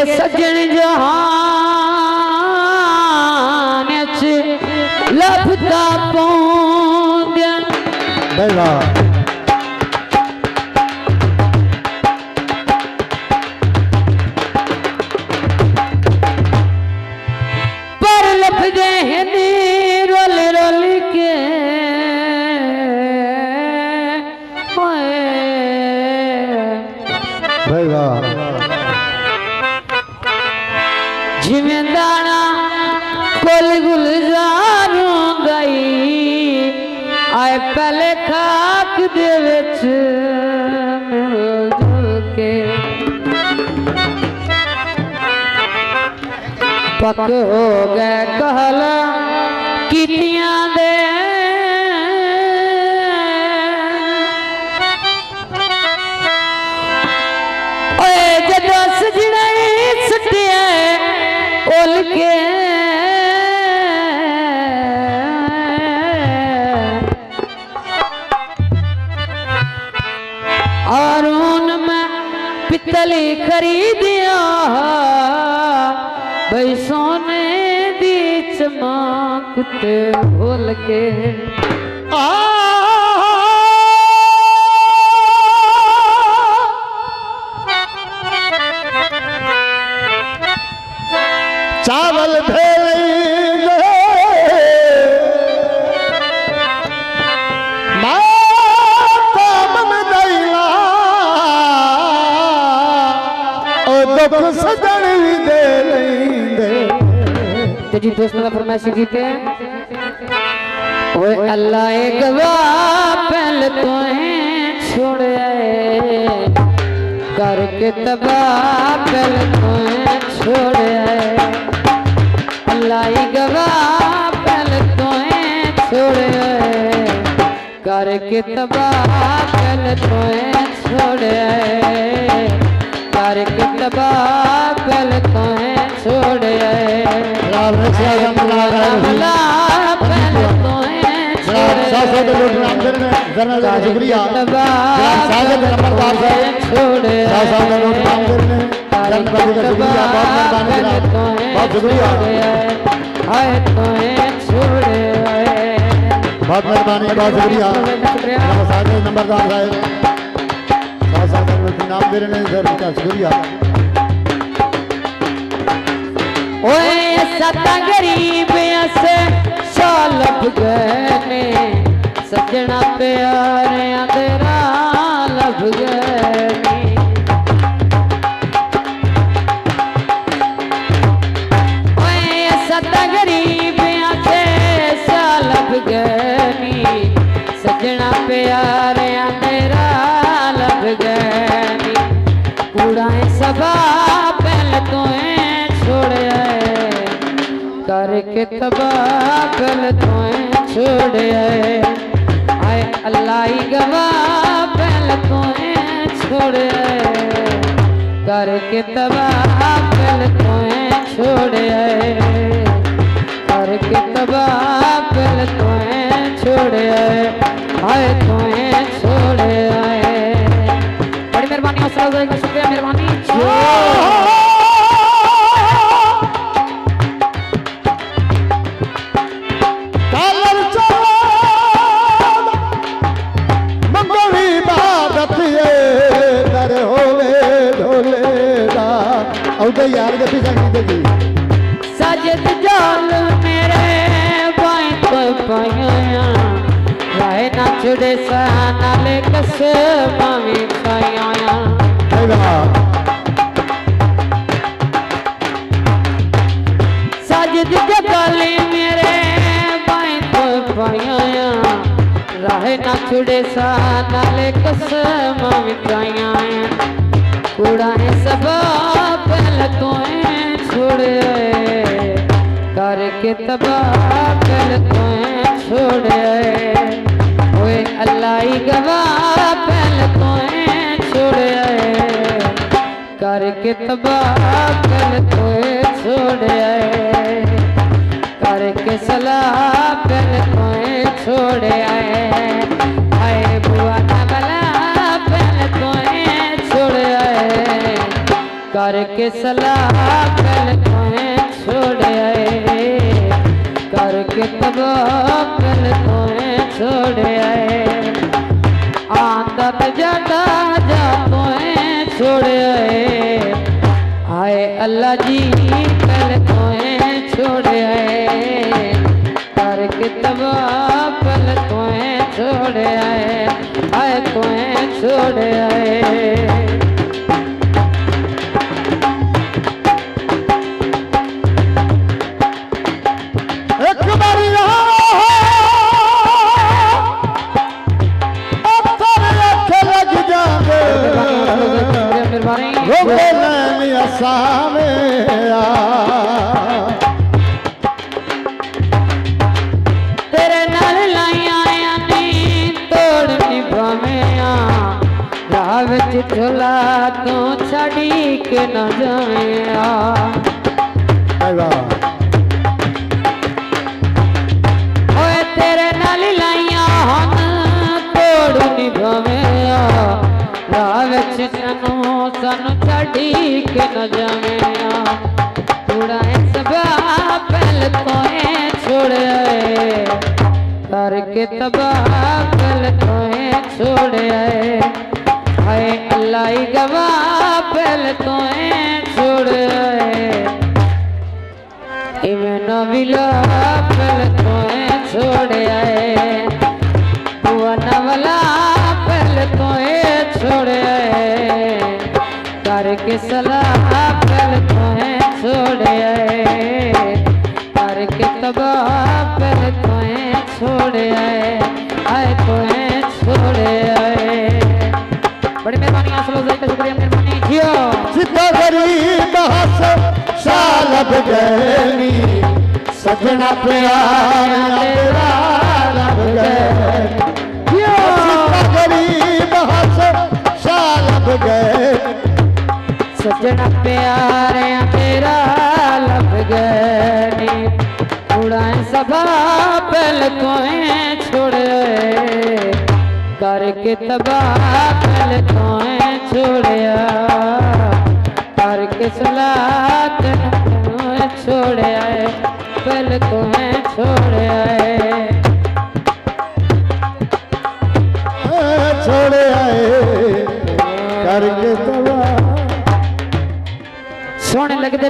सजन जहान लभदा पौंदिया पर लभदे हैं रोल रोल के जिमें दाना कोल गुलजारों गई आए पहले खाक दे विच मिल जुल के पक हो गए कहला कीतियां दे के और उनमें पितली खरीदिया भाई सोने दी चमकते भूल के चावल भेले माता मन दैला ओ दुख सजन भी दे लेंदे। तो जी दोस्तों का फरमाइश की थे ओए अल्लाह एक गवाह पहले तो छोड़ आए करके तबाह पहले तो छोड़ आए अल्लाह गवाह पहले तो छोड़ आए करके तबाह पहले तो छोड़ आए करके तबाह पहले तो छोड़ आए पहले तो शुक्रिया बहुत मेहरबानी बहुत शुक्रिया नंबरदार साहब नाम दे रहे हैं शुक्रिया। ओए सता गरीब से लभ गए सजना प्यारे तेरा लभ गए सता गरीब से लभ गए सजना प्यारे तेरा लभ गए कूड़ा सभा पहले तो छोड़ करके तबाह पहले तो छोड़ आए अल्लाह गवाह पहले तो छोड़ करके तबाह पहले तो छोड़ करके तबाह पहले तो छोड़ आए तो छोड़ आए। बड़ी मेहरबानी शुक्रिया मेहरबानी यार जब देगी सजद जाल मेरे बाएं तो पाया राय ना छुड़े नाले कसे मामी खाया सजद जाल मेरे बाएं तो पाया राय ना छुड़े नाले कसे मामी खाया कूड़ा सब पहले तो छोड़ करके तबाह पहले तो छोड़ ओए अल्लाह गवाह पहले तो छोड़ करके तबाह पहले तो छोड़ करके सलाह पहले तो छोड़ आए बुआ ना बला पहले तो छोड़ कर करके सलाह पल तुम्हें छोड़ आए, करके तबाह पल तुम्हें छोड़ आए, आदत ज्यादा जा तुम्हें छोड़ आए, आए अल्लाह जी पल तुम्हें छोड़ आए, करके तबाह पल तुम्हें छोड़ आए तुम्हें छोड़ आए। तेरे नाल लाइया नी तोड़नी भावेया, राह विच झोला तू छड़ी के न जावेया, ओए तेरे नाल लाइया हन तोड़नी भावेया, राह विच सानू छड़ी के न जावेया, उड़ाए सबा पल तोए छोड़ आए, करके तबाह पल तोए छोड़ आए, हाय अल्लाह ही गवाह पल तोए छोड़ आए, इवें नविला पल तोए छोड़ आए, बुआ नवला पल तोए छोड़ आए, करके सलाह पल तोए छोड़ आए, करके तबाह पल तोए छोड़ आए तोए छोड़ आए। बड़ी मेहरबानी असलो का शुक्रिया मेहरबानी जियो सीता गरीब हस सालब गैनी, सजना प्यार तेरा लब गए, सीता गरीब हस सालब गए, सजना प्यार तेरा लब गए, उड़ाए सभा पल तोए छोड़ आए, करके तबाह पल तोए छोड़ करके सलाह तोए छोड़ आए, पल तोए छोड़ आए छोड़ आए, करके तबाह सोने लगते